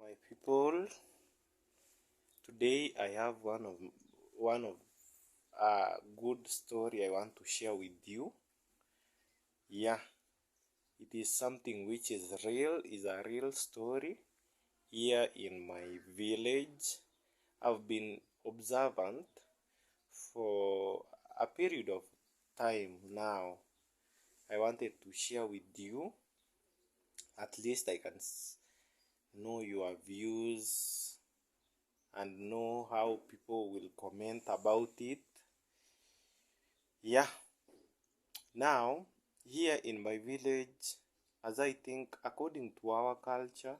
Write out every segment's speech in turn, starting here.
my people. Today I have one of a good story I want to share with you. Yeah, it is something which is a real story here in my village. I've been observant for a period of time now. I wanted to share with you. At least I can know your views and know how people will comment about it. Yeah, now here in my village, as I think according to our culture,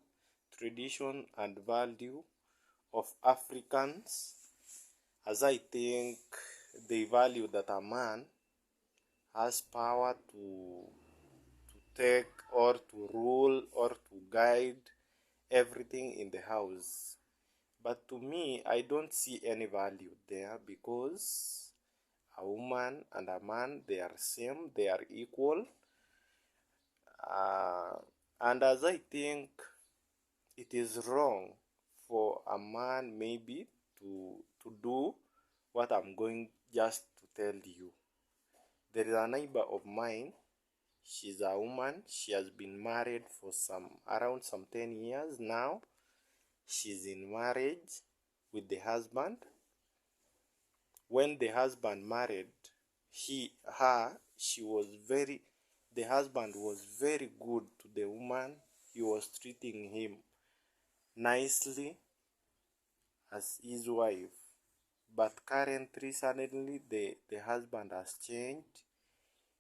tradition, and value of Africans, as I think they value that a man has power to take or to rule or to guide everything in the house. But to me, I don't see any value there because a woman and a man, they are same, they are equal. Uh, and as I think it is wrong for a man maybe to do what I'm going just to tell you. There is a neighbor of mine. She's a woman. She has been married for around some 10 years now. She's in marriage with the husband. When the husband married, she was very, the husband was very good to the woman. He was treating him nicely as his wife. But currently, suddenly, the husband has changed.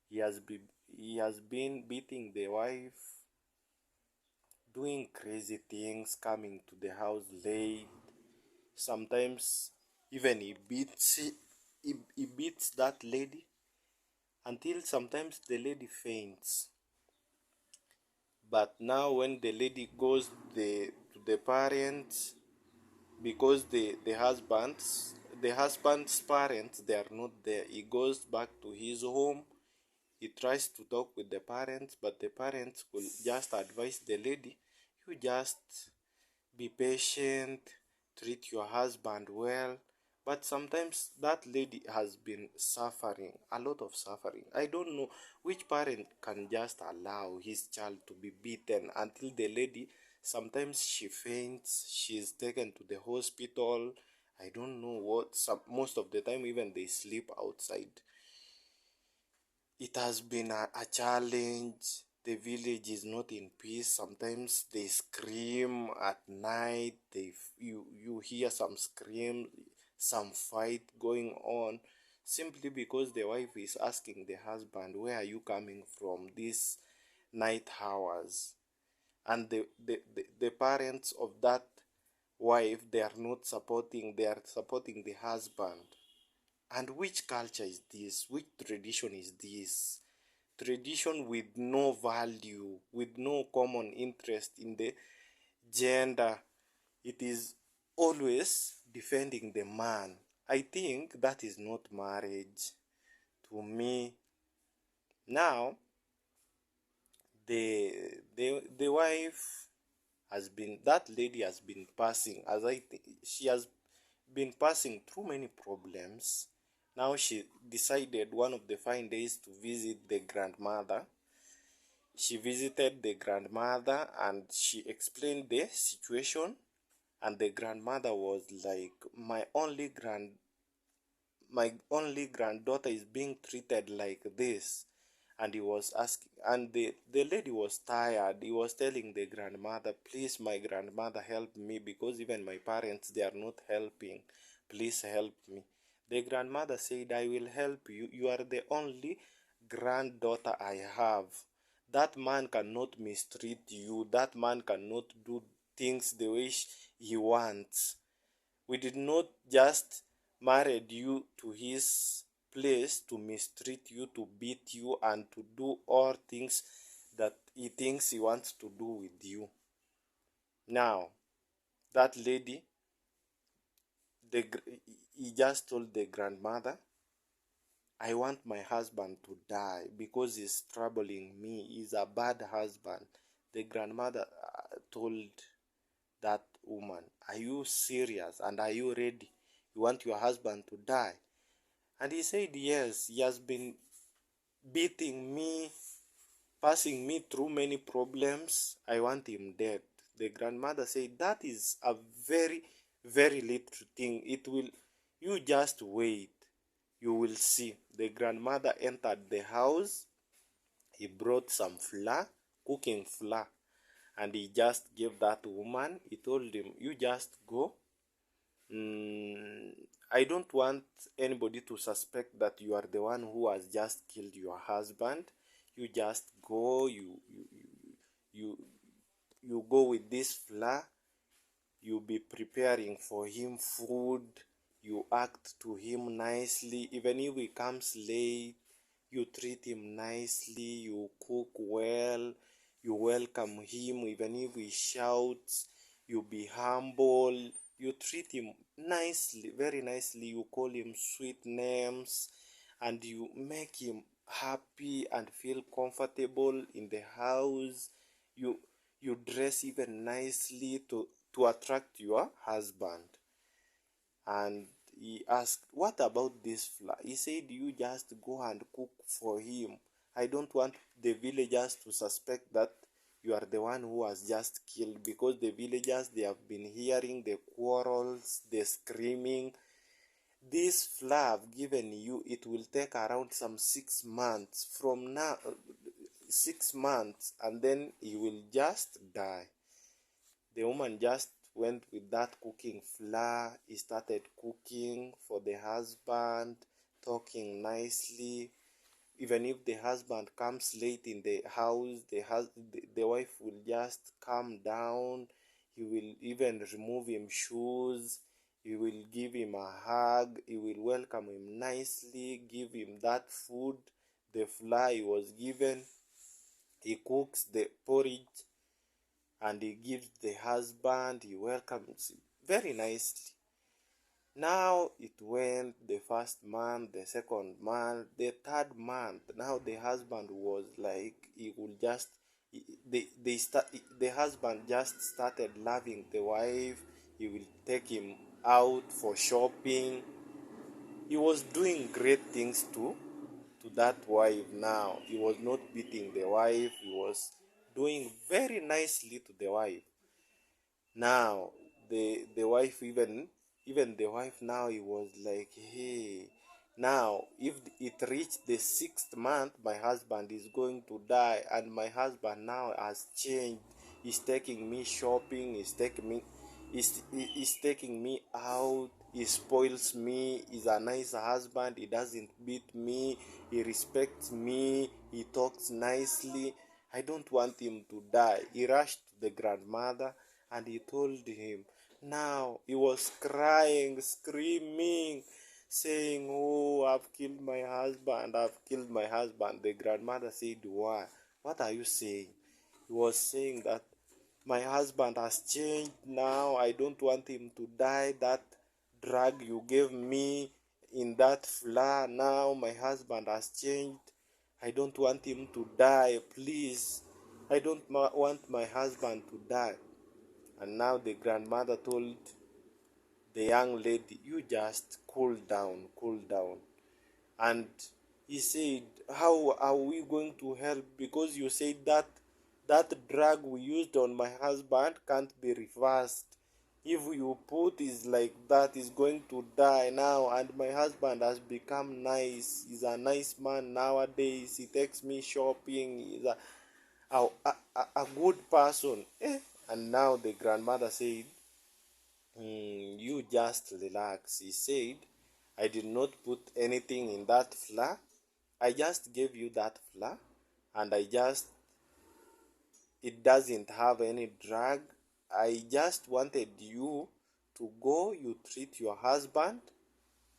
He has been beating the wife, doing crazy things, coming to the house late. Sometimes even he beats that lady until sometimes the lady faints. But now when the lady goes to the parents, because the husband's parents, they are not there, he goes back to his home. He tries to talk with the parents, but the parents will just advise the lady, you just be patient, treat your husband well. But sometimes that lady has been suffering, a lot of suffering. I don't know which parent can just allow his child to be beaten until the lady, sometimes she faints, she's taken to the hospital. I don't know most of the time even they sleep outside. It has been a challenge. The village is not in peace. Sometimes they scream at night. You hear some scream, some fight going on, simply because the wife is asking the husband, "Where are you coming from these night hours?" And the parents of that wife, they are not supporting. They are supporting the husband. And which culture is this? Which tradition is this? Tradition with no value, with no common interest in the gender. It is always defending the man. I think that is not marriage to me. Now, the wife has been, that lady has been passing, as I think, she has been passing through many problems. Now she decided one of the fine days to visit the grandmother. She visited the grandmother and she explained the situation. And the grandmother was like, my only granddaughter is being treated like this. And he was asking, and the lady was tired. He was telling the grandmother, please, my grandmother, help me, because even my parents, they are not helping. Please help me. The grandmother said, I will help you. You are the only granddaughter I have. That man cannot mistreat you. That man cannot do things the way he wants. We did not just married you to his place to mistreat you, to beat you, and to do all things that he thinks he wants to do with you. Now, that lady, he just told the grandmother, I want my husband to die because he's troubling me. He's a bad husband. The grandmother told that woman, are you serious and are you ready? You want your husband to die? And he said, yes, he has been beating me, passing me through many problems. I want him dead. The grandmother said, that is a very, very little thing. It will, you just wait. You will see. The grandmother entered the house. He brought some flour, cooking flour, and he just gave that woman. He told him, you just go. Mm, I don't want anybody to suspect that you are the one who has just killed your husband. You just go, you, you go with this flour. You be preparing for him food. You act to him nicely. Even if he comes late, you treat him nicely. You cook well. You welcome him. Even if he shouts, you be humble. You treat him nicely, very nicely. You call him sweet names, and you make him happy and feel comfortable in the house. You dress even nicely to attract your husband. And he asked, what about this flour? He said, you just go and cook for him. I don't want the villagers to suspect that you are the one who has just killed, because the villagers, they have been hearing the quarrels, the screaming. This flour I've given you, it will take around some 6 months from now, 6 months, and then he will just die. The woman just went with that cooking flour. He started cooking for the husband, talking nicely. Even if the husband comes late in the house, the wife will just calm down. He will even remove him shoes. He will give him a hug. He will welcome him nicely, give him that food, the flour he was given. He cooks the porridge and he gives the husband. He welcomes him very nicely. Now it went the first month, the second month, the third month. Now the husband was like, he would just, the husband just started loving the wife. He will take him out for shopping. He was doing great things to that wife. Now he was not beating the wife. He was doing very nicely to the wife. Now the wife, even the wife, now he was like, hey, now if it reached the 6th month, my husband is going to die, and my husband now has changed. He's taking me shopping. He's taking me out. He spoils me. He's a nice husband. He doesn't beat me. He respects me. He talks nicely. I don't want him to die. He rushed to the grandmother and he told him. Now he was crying, screaming, saying, oh, I've killed my husband. I've killed my husband. The grandmother said, why? What are you saying? He was saying that my husband has changed now. I don't want him to die. That drug you gave me in that flour, now my husband has changed. I don't want him to die. Please, I don't want my husband to die. And now the grandmother told the young lady, you just cool down, cool down. And he said, how are we going to help? Because you said that drug we used on my husband can't be reversed. If you put is like that, he's going to die now. And my husband has become nice. He's a nice man nowadays. He takes me shopping. He's a good person. And now the grandmother said, you just relax. He said, I did not put anything in that flour. I just gave you that flour, and it doesn't have any drug. I just wanted you to go, you treat your husband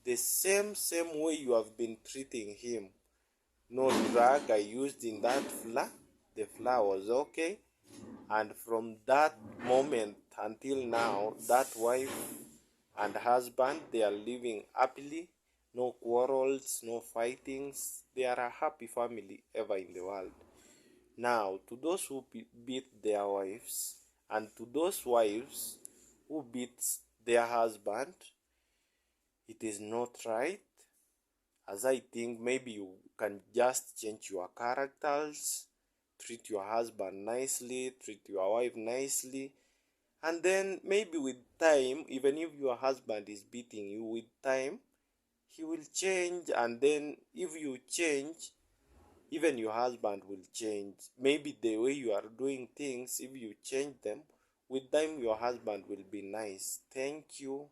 the same way you have been treating him. No drug I used in that flour. The flour was okay. And from that moment until now, that wife and husband, they are living happily. No quarrels, no fightings. They are a happy family ever in the world. Now, to those who beat their wives, and to those wives who beats their husband, it is not right. As I think maybe you can just change your characters, treat your husband nicely, treat your wife nicely, and then maybe with time, even if your husband is beating you, with time he will change. And then if you change, even your husband will change. Maybe the way you are doing things, if you change them, with time your husband will be nice. Thank you.